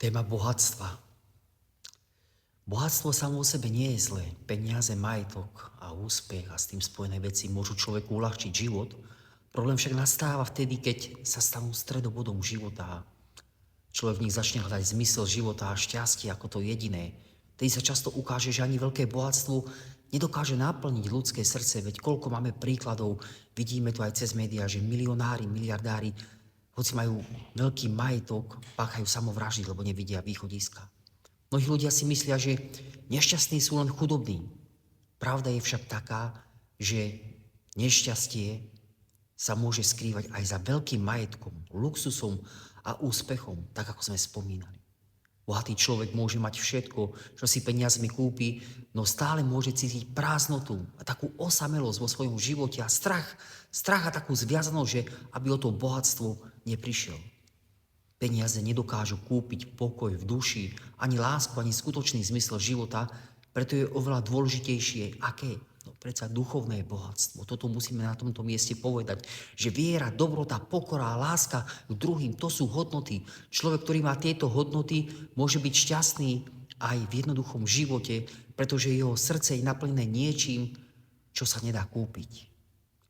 Téma bohatstva. Bohatstvo samo o sebe nie je zlé. Peniaze, majetok a úspech a s tým spojené veci môžu človeku uľahčiť život. Problém však nastáva vtedy, keď sa stanú stredobodom života a človek v nich začne hľadať zmysel života a šťastie ako to jediné. Tedy sa často ukáže, že ani veľké bohatstvo nedokáže naplniť ľudské srdce, veď koľko máme príkladov, vidíme to aj cez médiá, že milionári, miliardári, hoci majú veľký majetok, páchajú samovraždy, lebo nevidia východiska. Mnohí ľudia si myslia, že nešťastní sú len chudobní. Pravda je však taká, že nešťastie sa môže skrývať aj za veľkým majetkom, luxusom a úspechom, tak ako sme spomínali. Bohatý človek môže mať všetko, čo si peniazmi kúpi, no stále môže cítiť prázdnotu a takú osamelosť vo svojom živote a strach a takú zviazanosť, že aby o to bohatstvo neprišiel. Peniaze nedokážu kúpiť pokoj v duši, ani lásku, ani skutočný zmysel života, preto je oveľa dôležitejšie, aké? No predsa duchovné bohatstvo. Toto musíme na tomto mieste povedať, že viera, dobrota, pokora a láska k druhým, to sú hodnoty. Človek, ktorý má tieto hodnoty, môže byť šťastný aj v jednoduchom živote, pretože jeho srdce je naplnené niečím, čo sa nedá kúpiť.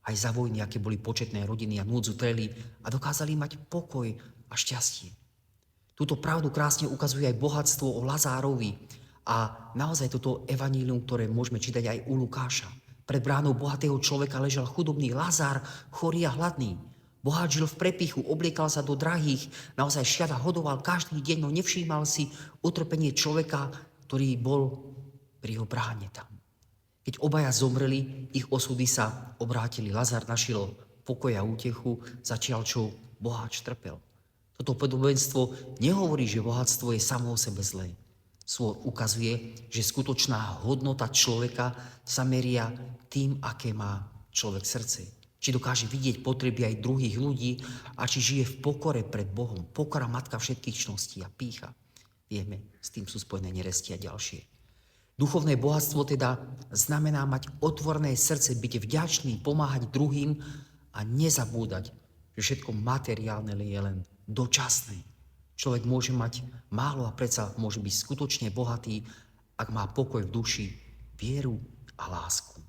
Aj za vojny, aké boli početné rodiny a núdzu treli a dokázali mať pokoj a šťastie. Túto pravdu krásne ukazuje aj bohatstvo o Lazárovi a naozaj toto evanílium, ktoré môžeme čítať aj u Lukáša. Pred bránou bohatého človeka ležal chudobný Lazár, chorý a hladný. Bohát žil v prepichu, obliekal sa do drahých, naozaj šiat a hodoval každý deň, no nevšímal si utrpenie človeka, ktorý bol pri jeho bráne tam. Keď obaja zomreli, ich osudy sa obrátili. Lazár našiel pokoj a útechu, zatiaľ čo boháč trpel. Toto podobenstvo nehovorí, že bohatstvo je samo o sebe zlé. Skôr ukazuje, že skutočná hodnota človeka sa meria tým, aké má človek srdce. Či dokáže vidieť potreby aj druhých ľudí a či žije v pokore pred Bohom. Pokora matka všetkých čností a pýcha. Vieme, s tým sú spojené neresti a ďalšie. Duchovné bohatstvo teda znamená mať otvorené srdce, byť vďačný, pomáhať druhým a nezabúdať, že všetko materiálne je len dočasné. Človek môže mať málo a predsa môže byť skutočne bohatý, ak má pokoj v duši, vieru a lásku.